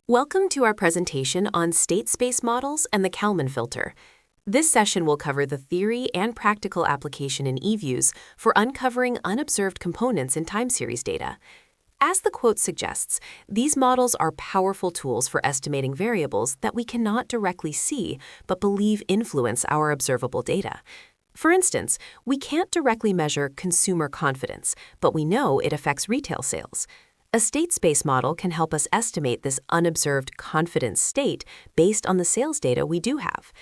Welcome to our presentation on state space models and the Kalman filter. This session will cover the theory and practical application in EViews for uncovering unobserved components in time series data. As the quote suggests, these models are powerful tools for estimating variables that we cannot directly see but believe influence our observable data. For instance, we can't directly measure consumer confidence, but we know it affects retail sales. A state space model can help us estimate this unobserved confidence state based on the sales data we do have.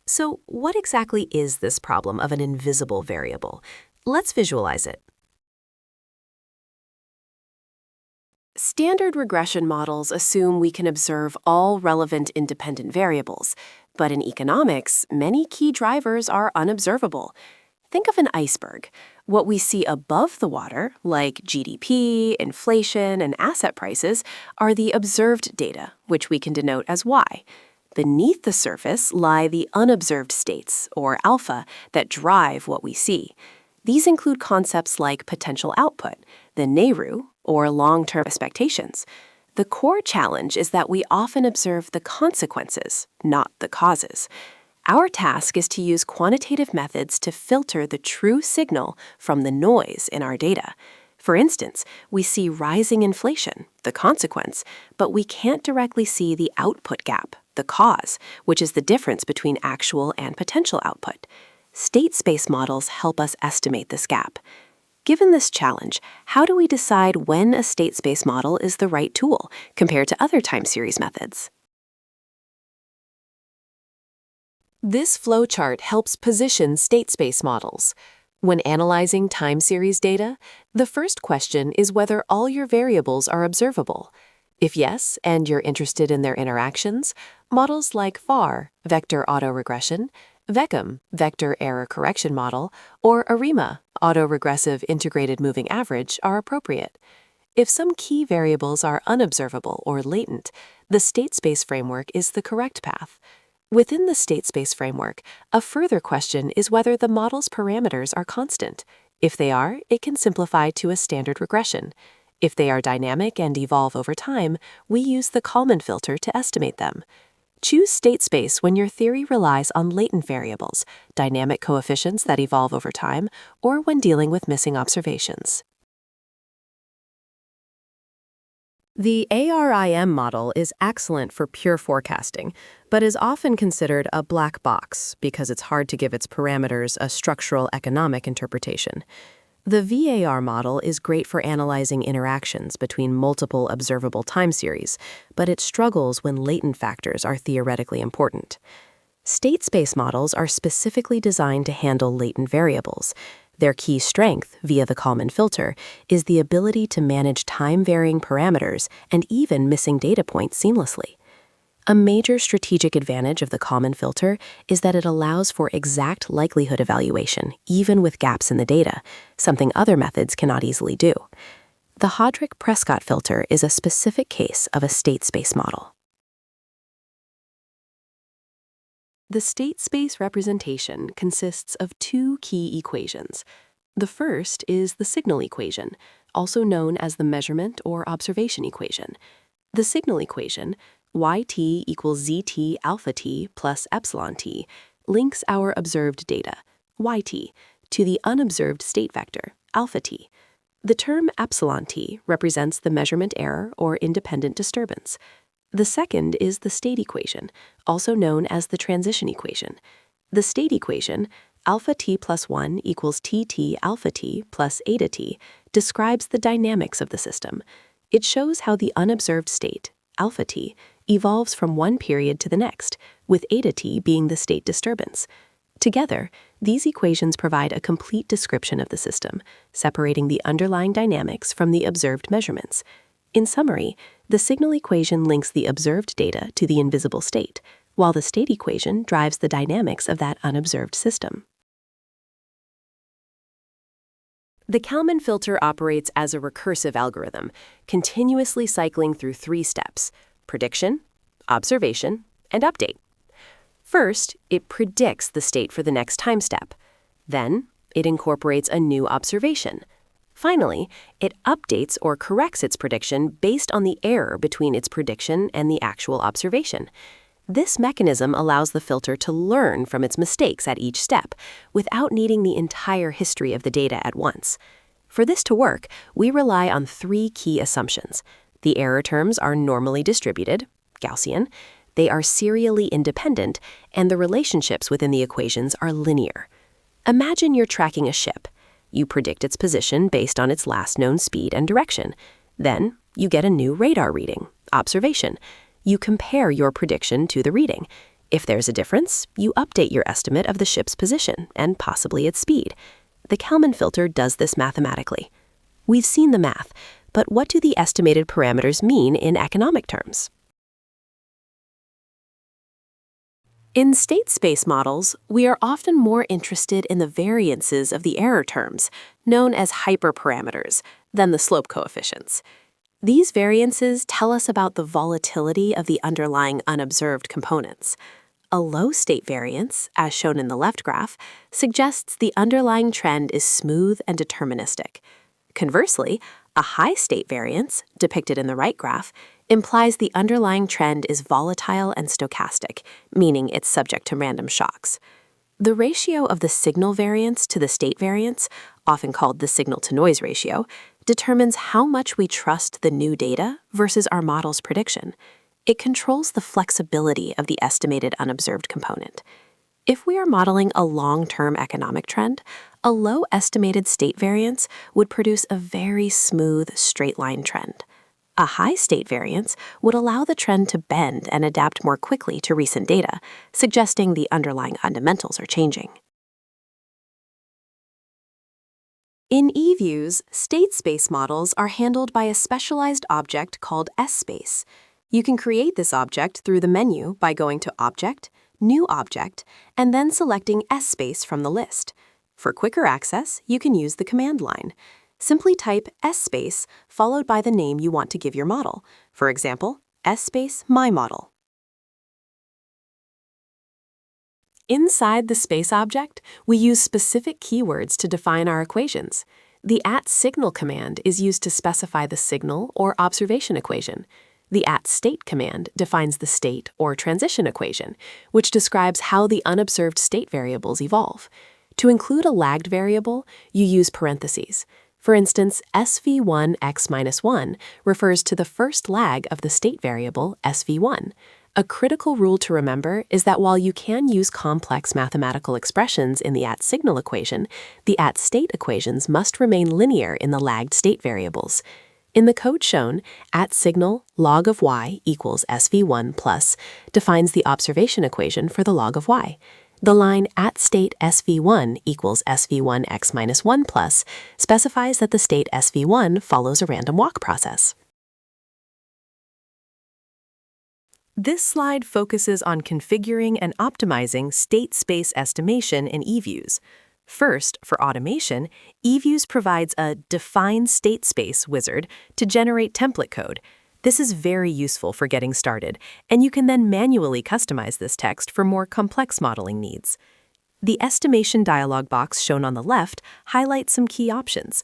So, what exactly is this problem of an invisible variable? Let's visualize it. Standard regression models assume we can observe all relevant independent variables, but in economics, many key drivers are unobservable. Think of an iceberg. What we see above the water, like GDP, inflation, and asset prices, are the observed data, which we can denote as Y. Beneath the surface lie the unobserved states, or alpha, that drive what we see. These include concepts like potential output, the NERU, or long-term expectations. The core challenge is that we often observe the consequences, not the causes. Our task is to use quantitative methods to filter the true signal from the noise in our data. For instance, we see rising inflation, the consequence, but we can't directly see the output gap, the cause, which is the difference between actual and potential output. State space models help us estimate this gap. Given this challenge, how do we decide when a state space model is the right tool compared to other time series methods? This flowchart helps position state space models. When analyzing time series data, the first question is whether all your variables are observable. If yes, and you're interested in their interactions, models like VAR, vector autoregression, VECM, vector error correction model, or ARIMA, autoregressive integrated moving average, are appropriate. If some key variables are unobservable or latent, the state space framework is the correct path. Within the state space framework, a further question is whether the model's parameters are constant. If they are, it can simplify to a standard regression. If they are dynamic and evolve over time, we use the Kalman filter to estimate them. Choose state space when your theory relies on latent variables, dynamic coefficients that evolve over time, or when dealing with missing observations. The ARIM model is excellent for pure forecasting, but is often considered a black box because it's hard to give its parameters a structural economic interpretation. The VAR model is great for analyzing interactions between multiple observable time series, but it struggles when latent factors are theoretically important. State space models are specifically designed to handle latent variables. Their key strength, via the Kalman filter, is the ability to manage time-varying parameters and even missing data points seamlessly. A major strategic advantage of the Kalman filter is that it allows for exact likelihood evaluation, even with gaps in the data, something other methods cannot easily do. The Hodrick-Prescott filter is a specific case of a state space model. The state space representation consists of two key equations. The first is the signal equation, also known as the measurement or observation equation. The signal equation, yt equals zt alpha t plus epsilon t, links our observed data, yt, to the unobserved state vector, alpha t. The term epsilon t represents the measurement error or independent disturbance. The second is the state equation, also known as the transition equation. The state equation, alpha t plus 1 equals tt alpha t plus eta t, describes the dynamics of the system. It shows how the unobserved state, alpha t, evolves from one period to the next, with eta t being the state disturbance. Together, these equations provide a complete description of the system, separating the underlying dynamics from the observed measurements. In summary, the signal equation links the observed data to the invisible state, while the state equation drives the dynamics of that unobserved system. The Kalman filter operates as a recursive algorithm, continuously cycling through three steps: prediction, observation, and update. First, it predicts the state for the next time step. Then, it incorporates a new observation. Finally, it updates or corrects its prediction based on the error between its prediction and the actual observation. This mechanism allows the filter to learn from its mistakes at each step without needing the entire history of the data at once. For this to work, we rely on three key assumptions. The error terms are normally distributed, Gaussian, they are serially independent, and the relationships within the equations are linear. Imagine you're tracking a ship. You predict its position based on its last known speed and direction. Then, you get a new radar reading, observation. You compare your prediction to the reading. If there's a difference, you update your estimate of the ship's position and possibly its speed. The Kalman filter does this mathematically. We've seen the math, but what do the estimated parameters mean in economic terms? In state space models, we are often more interested in the variances of the error terms, known as hyperparameters, than the slope coefficients. These variances tell us about the volatility of the underlying unobserved components. A low state variance, as shown in the left graph, suggests the underlying trend is smooth and deterministic. Conversely, a high state variance, depicted in the right graph, implies the underlying trend is volatile and stochastic, meaning it's subject to random shocks. The ratio of the signal variance to the state variance, often called the signal-to-noise ratio, determines how much we trust the new data versus our model's prediction. It controls the flexibility of the estimated unobserved component. If we are modeling a long-term economic trend, a low estimated state variance would produce a very smooth, straight-line trend. A high state variance would allow the trend to bend and adapt more quickly to recent data, suggesting the underlying fundamentals are changing. In EViews, state space models are handled by a specialized object called Sspace. You can create this object through the menu by going to Object, New Object, and then selecting Sspace from the list. For quicker access, you can use the command line. Simply type Sspace followed by the name you want to give your model. For example, Sspace My Model. Inside the space object, we use specific keywords to define our equations. The @signal command is used to specify the signal or observation equation. The @state command defines the state or transition equation, which describes how the unobserved state variables evolve. To include a lagged variable, you use parentheses. For instance, SV1x-1 refers to the first lag of the state variable SV1. A critical rule to remember is that while you can use complex mathematical expressions in the @signal equation, the @state equations must remain linear in the lagged state variables. In the code shown, @signal log of y equals SV1 plus defines the observation equation for the log of y. The line @state SV1 equals SV1x-1 plus specifies that the state SV1 follows a random walk process. This slide focuses on configuring and optimizing state space estimation in EViews. First, for automation, EViews provides a Define State Space wizard to generate template code. This is very useful for getting started, and you can then manually customize this text for more complex modeling needs. The estimation dialog box shown on the left highlights some key options.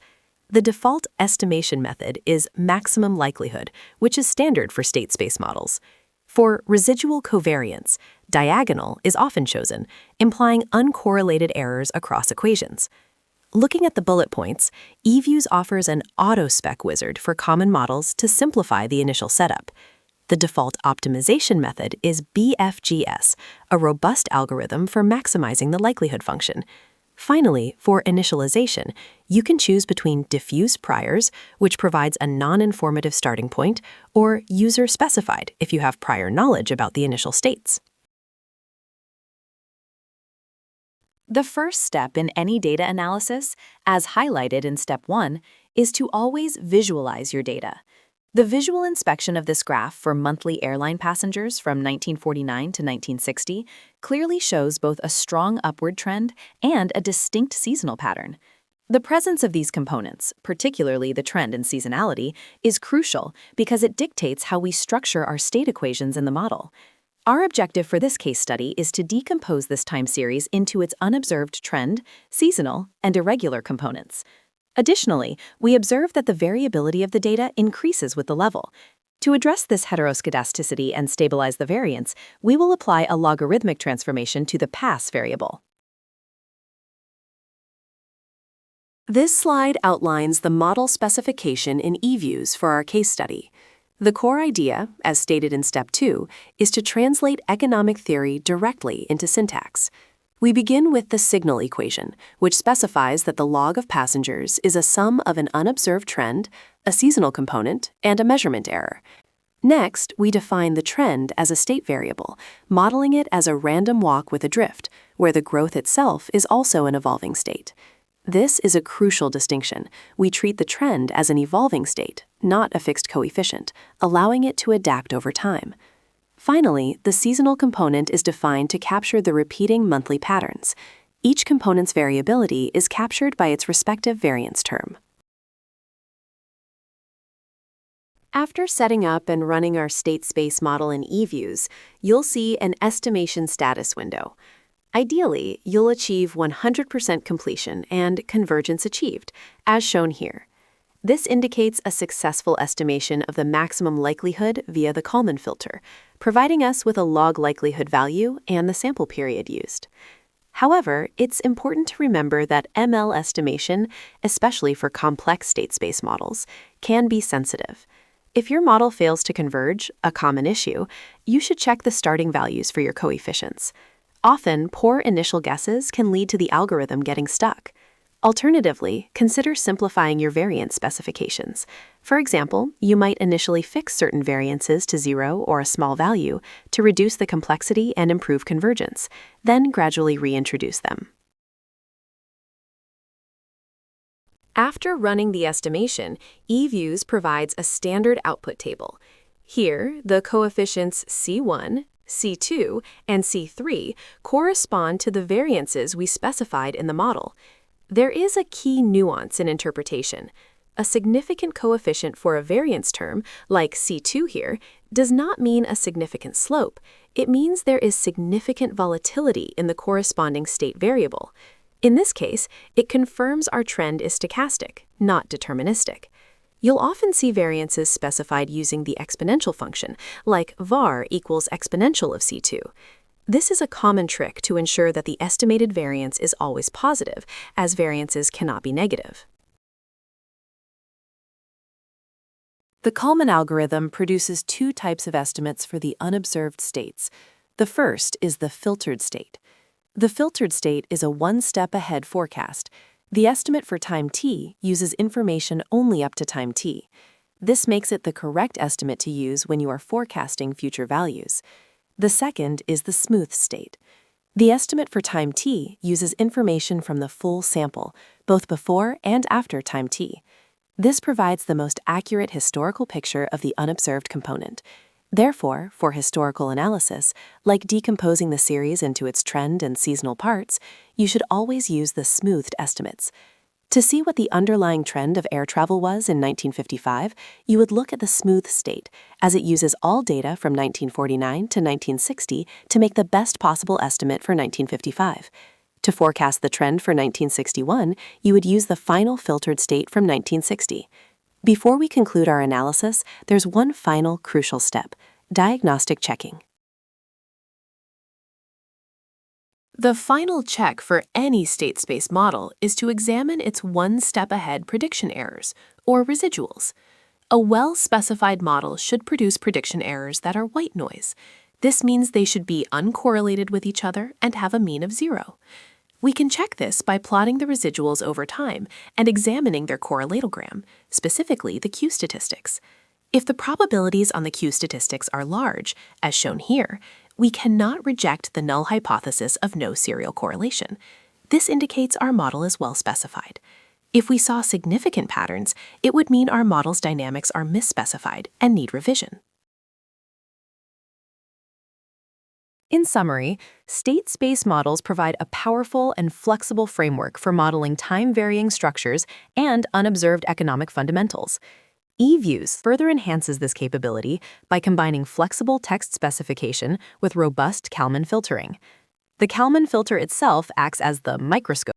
The default estimation method is maximum likelihood, which is standard for state space models. For residual covariance, diagonal is often chosen, implying uncorrelated errors across equations. Looking at the bullet points, EViews offers an auto-spec wizard for common models to simplify the initial setup. The default optimization method is BFGS, a robust algorithm for maximizing the likelihood function. Finally, for initialization, you can choose between diffuse priors, which provides a non-informative starting point, or user-specified if you have prior knowledge about the initial states. The first step in any data analysis, as highlighted in Step 1, is to always visualize your data. The visual inspection of this graph for monthly airline passengers from 1949 to 1960 clearly shows both a strong upward trend and a distinct seasonal pattern. The presence of these components, particularly the trend in seasonality, is crucial because it dictates how we structure our state equations in the model. Our objective for this case study is to decompose this time series into its unobserved trend, seasonal, and irregular components. Additionally, we observe that the variability of the data increases with the level. To address this heteroscedasticity and stabilize the variance, we will apply a logarithmic transformation to the pass variable. This slide outlines the model specification in EViews for our case study. The core idea, as stated in Step 2, is to translate economic theory directly into syntax. We begin with the signal equation, which specifies that the log of passengers is a sum of an unobserved trend, a seasonal component, and a measurement error. Next, we define the trend as a state variable, modeling it as a random walk with a drift, where the growth itself is also an evolving state. This is a crucial distinction. We treat the trend as an evolving state, not a fixed coefficient, allowing it to adapt over time. Finally, the seasonal component is defined to capture the repeating monthly patterns. Each component's variability is captured by its respective variance term. After setting up and running our state space model in EViews, you'll see an estimation status window. Ideally, you'll achieve 100% completion and convergence achieved, as shown here. This indicates a successful estimation of the maximum likelihood via the Kalman filter, providing us with a log likelihood value and the sample period used. However, it's important to remember that ML estimation, especially for complex state space models, can be sensitive. If your model fails to converge, a common issue, you should check the starting values for your coefficients. Often, poor initial guesses can lead to the algorithm getting stuck. Alternatively, consider simplifying your variance specifications. For example, you might initially fix certain variances to 0 or a small value to reduce the complexity and improve convergence, then gradually reintroduce them. After running the estimation, EViews provides a standard output table. Here, the coefficients C1, C2, and C3 correspond to the variances we specified in the model. There is a key nuance in interpretation. A significant coefficient for a variance term, like C2 here, does not mean a significant slope. It means there is significant volatility in the corresponding state variable. In this case, it confirms our trend is stochastic, not deterministic. You'll often see variances specified using the exponential function, like var equals exponential of C2. This is a common trick to ensure that the estimated variance is always positive, as variances cannot be negative. The Kalman algorithm produces two types of estimates for the unobserved states. The first is the filtered state. The filtered state is a one-step ahead forecast. The estimate for time t uses information only up to time t. This makes it the correct estimate to use when you are forecasting future values. The second is the smooth state. The estimate for time t uses information from the full sample, both before and after time t. This provides the most accurate historical picture of the unobserved component. Therefore, for historical analysis, like decomposing the series into its trend and seasonal parts, you should always use the smoothed estimates. To see what the underlying trend of air travel was in 1955, you would look at the smooth state, as it uses all data from 1949 to 1960 to make the best possible estimate for 1955. To forecast the trend for 1961, you would use the final filtered state from 1960. Before we conclude our analysis, there's one final crucial step: diagnostic checking. The final check for any state space model is to examine its one-step-ahead prediction errors, or residuals. A well-specified model should produce prediction errors that are white noise. This means they should be uncorrelated with each other and have a mean of 0. We can check this by plotting the residuals over time and examining their correlatogram, specifically the Q statistics. If the probabilities on the Q statistics are large, as shown here, we cannot reject the null hypothesis of no serial correlation. This indicates our model is well specified. If we saw significant patterns, it would mean our model's dynamics are misspecified and need revision. In summary, state space models provide a powerful and flexible framework for modeling time-varying structures and unobserved economic fundamentals. EViews further enhances this capability by combining flexible text specification with robust Kalman filtering. The Kalman filter itself acts as the microscope